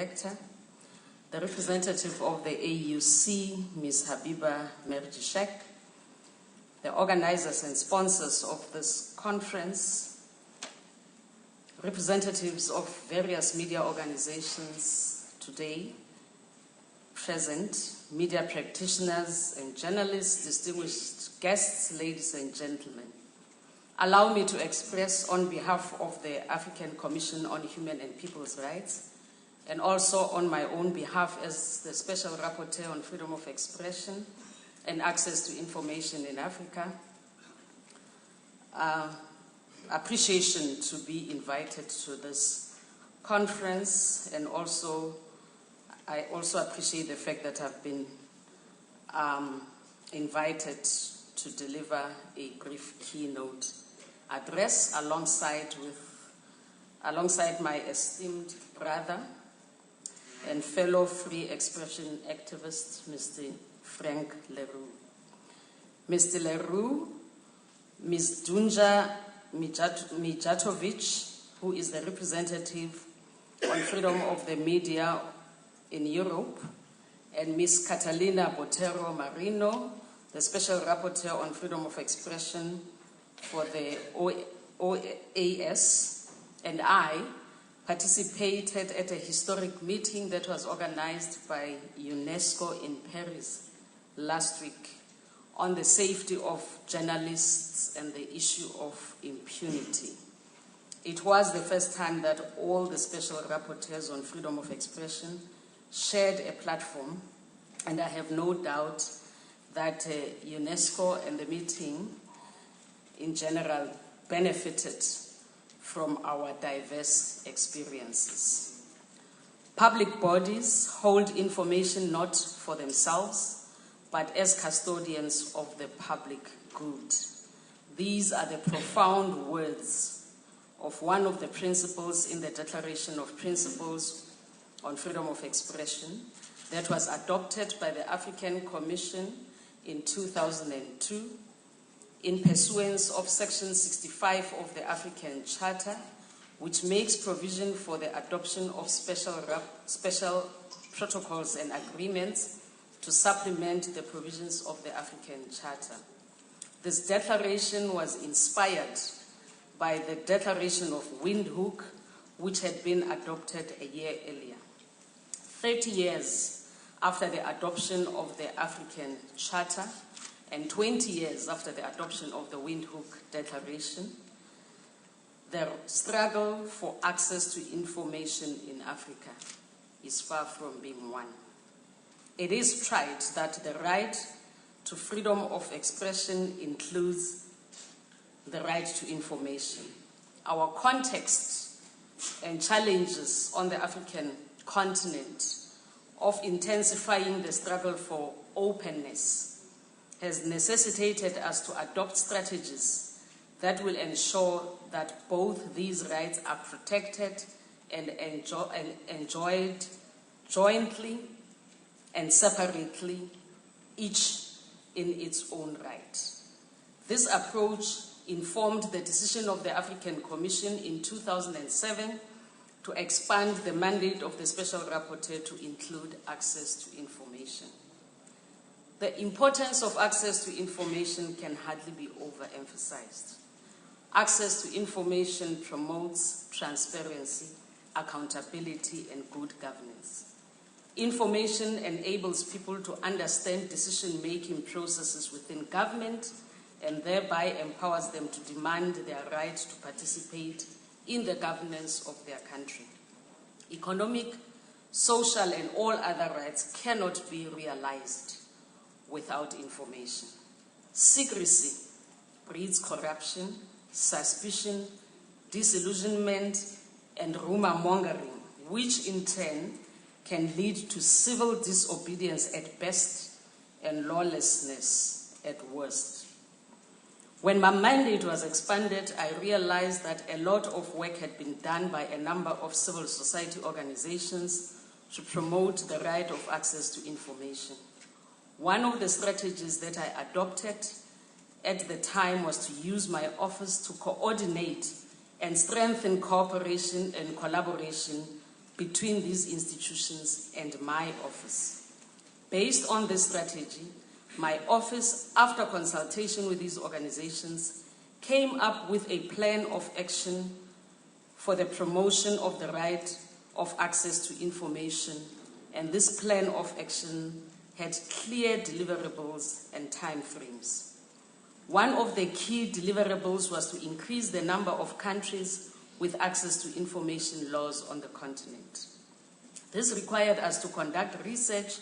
Director, the representative of the AUC, Ms. Habiba Merjishek, the organizers and sponsors of this conference, representatives of various media organizations today present, media practitioners and journalists, distinguished guests, ladies and gentlemen. Allow me to express on behalf of the African Commission on Human and People's Rights, and also on my own behalf as the Special Rapporteur on Freedom of Expression and Access to Information in Africa, appreciation to be invited to this conference, and I also appreciate the fact that I've been invited to deliver a brief keynote address alongside my esteemed brother and fellow free expression activist, Mr. Frank Leroux. Mr. Leroux, Ms. Dunja Mijatovic, who is the representative on freedom of the media in Europe, and Ms. Catalina Botero Marino, the Special Rapporteur on Freedom of Expression for the OAS, and I participated at a historic meeting that was organized by UNESCO in Paris last week on the safety of journalists and the issue of impunity. It was the first time that all the special rapporteurs on freedom of expression shared a platform, and I have no doubt that UNESCO and the meeting in general benefited from our diverse experiences. Public bodies hold information not for themselves, but as custodians of the public good. These are the profound words of one of the principles in the Declaration of Principles on Freedom of Expression that was adopted by the African Commission in 2002 in pursuance of Section 65 of the African Charter, which makes provision for the adoption of special protocols and agreements to supplement the provisions of the African Charter. This declaration was inspired by the Declaration of Windhoek, which had been adopted a year earlier. 30 years after the adoption of the African Charter and 20 years after the adoption of the Windhoek Declaration, the struggle for access to information in Africa is far from being won. It is trite that the right to freedom of expression includes the right to information. Our context and challenges on the African continent of intensifying the struggle for openness has necessitated us to adopt strategies that will ensure that both these rights are protected and enjoyed jointly and separately, each in its own right. This approach informed the decision of the African Commission in 2007 to expand the mandate of the Special Rapporteur to include access to information. The importance of access to information can hardly be overemphasized. Access to information promotes transparency, accountability, and good governance. Information enables people to understand decision-making processes within government and thereby empowers them to demand their right to participate in the governance of their country. Economic, social, and all other rights cannot be realized without information. Secrecy breeds corruption, suspicion, disillusionment, and rumor-mongering, which in turn can lead to civil disobedience at best and lawlessness at worst. When my mandate was expanded, I realized that a lot of work had been done by a number of civil society organizations to promote the right of access to information. One of the strategies that I adopted at the time was to use my office to coordinate and strengthen cooperation and collaboration between these institutions and my office. Based on this strategy, my office, after consultation with these organizations, came up with a plan of action for the promotion of the right of access to information, and this plan of action had clear deliverables and timeframes. One of the key deliverables was to increase the number of countries with access to information laws on the continent. This required us to conduct research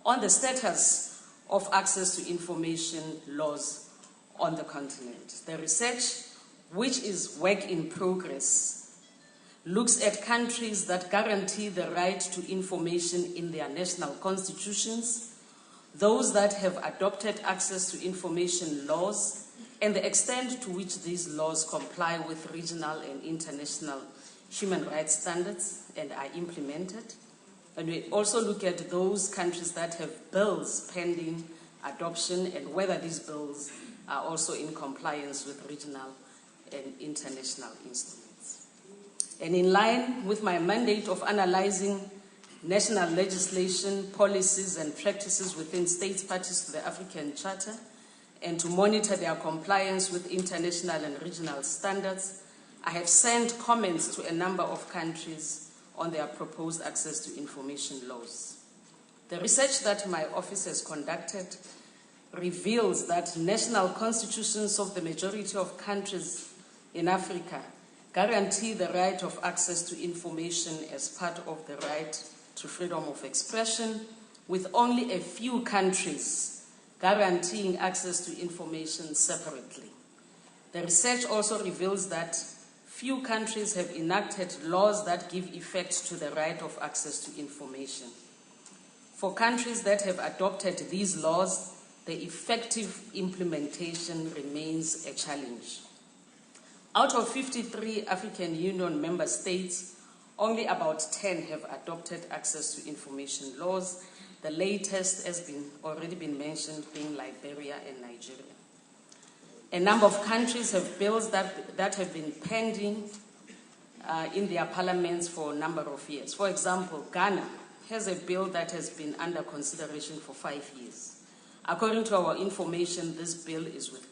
on the status of access to information laws on the continent. The research, which is work in progress, looks at countries that guarantee the right to information in their national constitutions, those that have adopted access to information laws, and the extent to which these laws comply with regional and international human rights standards and are implemented. And we also look at those countries that have bills pending adoption and whether these bills are also in compliance with regional and international instruments. And in line with my mandate of analyzing national legislation, policies, and practices within states parties to the African Charter, and to monitor their compliance with international and regional standards, I have sent comments to a number of countries on their proposed access to information laws. The research that my office has conducted reveals that national constitutions of the majority of countries in Africa guarantee the right of access to information as part of the right to freedom of expression, with only a few countries guaranteeing access to information separately. The research also reveals that few countries have enacted laws that give effect to the right of access to information. For countries that have adopted these laws, the effective implementation remains a challenge. Out of 53 African Union member states, only about 10 have adopted access to information laws. The latest has already been mentioned, being Liberia and Nigeria. A number of countries have bills that have been pending in their parliaments for a number of years. For example, Ghana has a bill that has been under consideration for 5 years. According to our information, this bill is with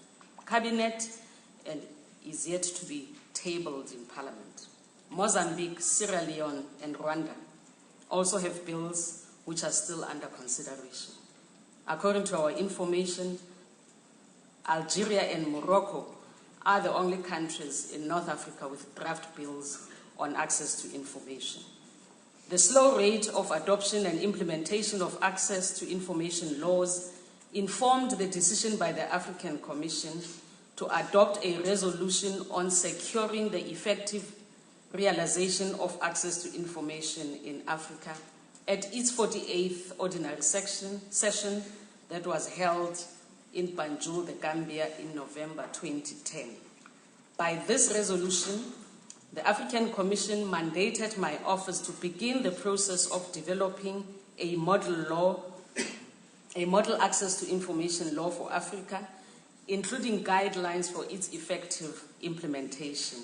Cabinet and is yet to be tabled in Parliament. Mozambique, Sierra Leone, and Rwanda also have bills which are still under consideration. According to our information, Algeria and Morocco are the only countries in North Africa with draft bills on access to information. The slow rate of adoption and implementation of access to information laws informed the decision by the African Commission to adopt a resolution on securing the effective realization of access to information in Africa at its 48th ordinary session that was held in Banjul, the Gambia, in November 2010. By this resolution, the African Commission mandated my office to begin the process of developing a model access to information law for Africa, including guidelines for its effective implementation.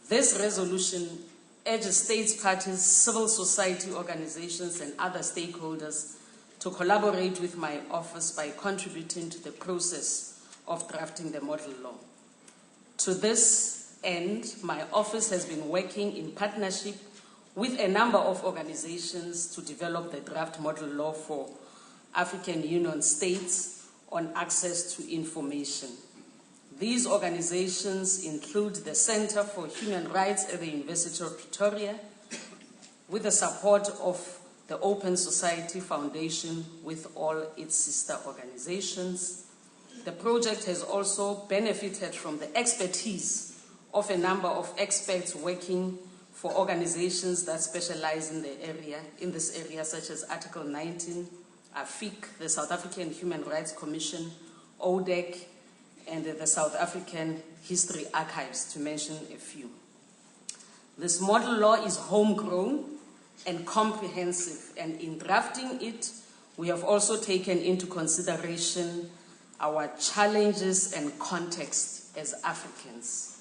This resolution urges states parties, civil society organizations, and other stakeholders to collaborate with my office by contributing to the process of drafting the model law. To this end, my office has been working in partnership with a number of organizations to develop the draft model law for African Union states on access to information. These organizations include the Center for Human Rights at the University of Pretoria, with the support of the Open Society Foundation with all its sister organizations. The project has also benefited from the expertise of a number of experts working for organizations that specialize in this area, such as Article 19, AFIC, the South African Human Rights Commission, ODEC, and the South African History Archives, to mention a few. This model law is homegrown and comprehensive, and in drafting it, we have also taken into consideration our challenges and context as Africans.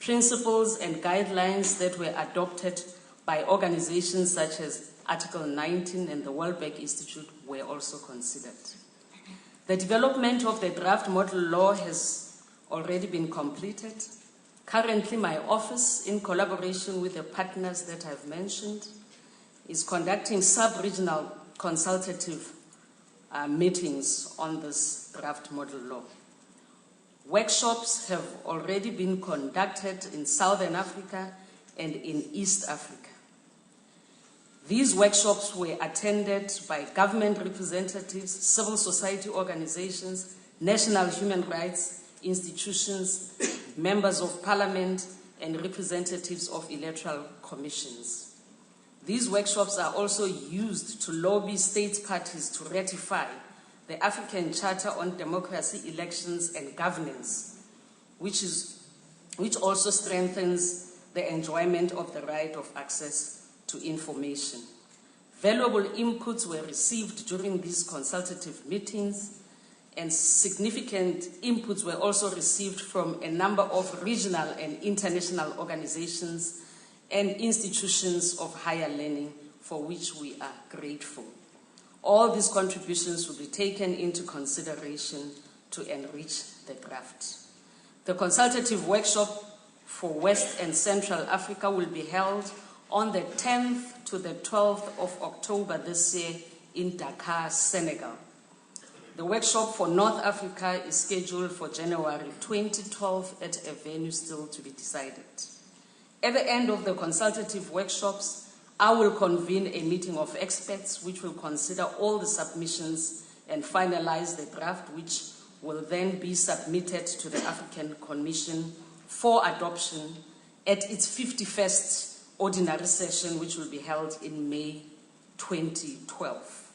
Principles and guidelines that were adopted by organizations such as Article 19 and the World Bank Institute were also considered. The development of the draft model law has already been completed. Currently, my office, in collaboration with the partners that I've mentioned, is conducting sub-regional consultative meetings on this draft model law. Workshops have already been conducted in Southern Africa and in East Africa. These workshops were attended by government representatives, civil society organizations, national human rights institutions, members of parliament, and representatives of electoral commissions. These workshops are also used to lobby state parties to ratify the African Charter on Democracy, Elections and Governance, which also strengthens the enjoyment of the right of access to information. Valuable inputs were received during these consultative meetings, and significant inputs were also received from a number of regional and international organizations and institutions of higher learning, for which we are grateful. All these contributions will be taken into consideration to enrich the draft. The consultative workshop for West and Central Africa will be held on the 10th to the 12th of October this year in Dakar, Senegal. The workshop for North Africa is scheduled for January 2012 at a venue still to be decided. At the end of the consultative workshops, I will convene a meeting of experts which will consider all the submissions and finalize the draft, which will then be submitted to the African Commission for adoption at its 51st ordinary session, which will be held in May 2012.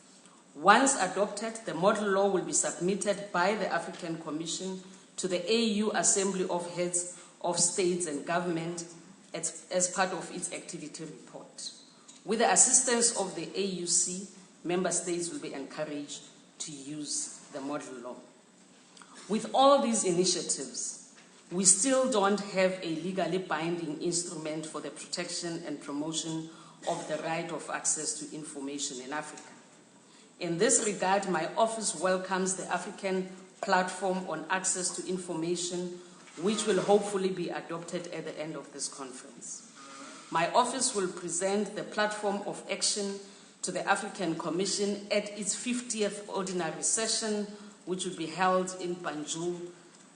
Once adopted, the model law will be submitted by the African Commission to the AU Assembly of Heads of States and Government as part of its activity report. With the assistance of the AUC, member states will be encouraged to use the model law. With all these initiatives, we still don't have a legally binding instrument for the protection and promotion of the right of access to information in Africa. In this regard, my office welcomes the African Platform on Access to Information, which will hopefully be adopted at the end of this conference. My office will present the platform of action to the African Commission at its 50th ordinary session, which will be held in Banjul,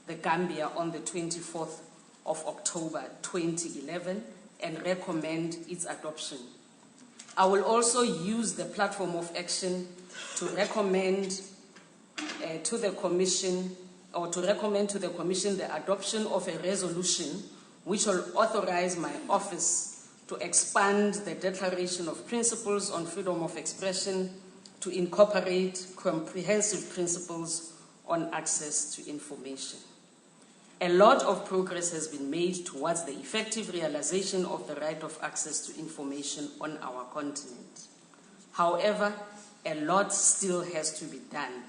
the Gambia, on the 24th of October 2011, and recommend its adoption. I will also use the platform of action to recommend to the Commission the adoption of a resolution which will authorize my office to expand the Declaration of Principles on Freedom of Expression to incorporate comprehensive principles on access to information. A lot of progress has been made towards the effective realization of the right of access to information on our continent. However, a lot still has to be done.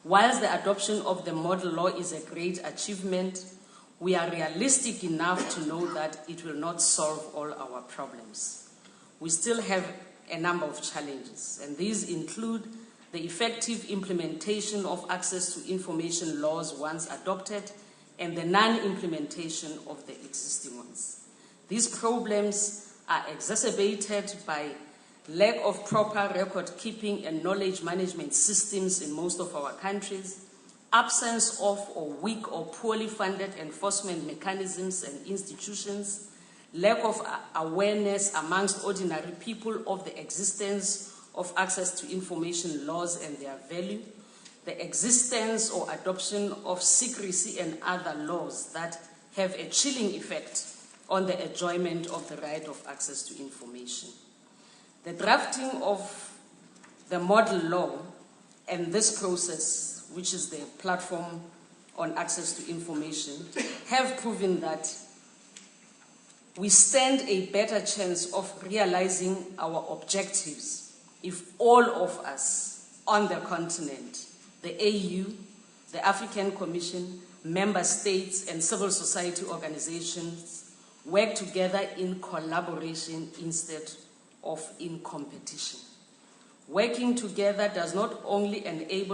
Whilst the adoption of the model law is a great achievement, we are realistic enough to know that it will not solve all our problems. We still have a number of challenges, and these include the effective implementation of access to information laws once adopted, and the non-implementation of the existing ones. These problems are exacerbated by lack of proper record-keeping and knowledge management systems in most of our countries, absence of or weak or poorly funded enforcement mechanisms and institutions, lack of awareness amongst ordinary people of the existence of access to information laws and their value, the existence or adoption of secrecy and other laws that have a chilling effect on the enjoyment of the right of access to information. The drafting of the model law and this process, which is the platform on access to information, have proven that we stand a better chance of realizing our objectives if all of us on the continent, the AU, the African Commission, member states, and civil society organizations work together in collaboration instead of in competition. Working together does not only enable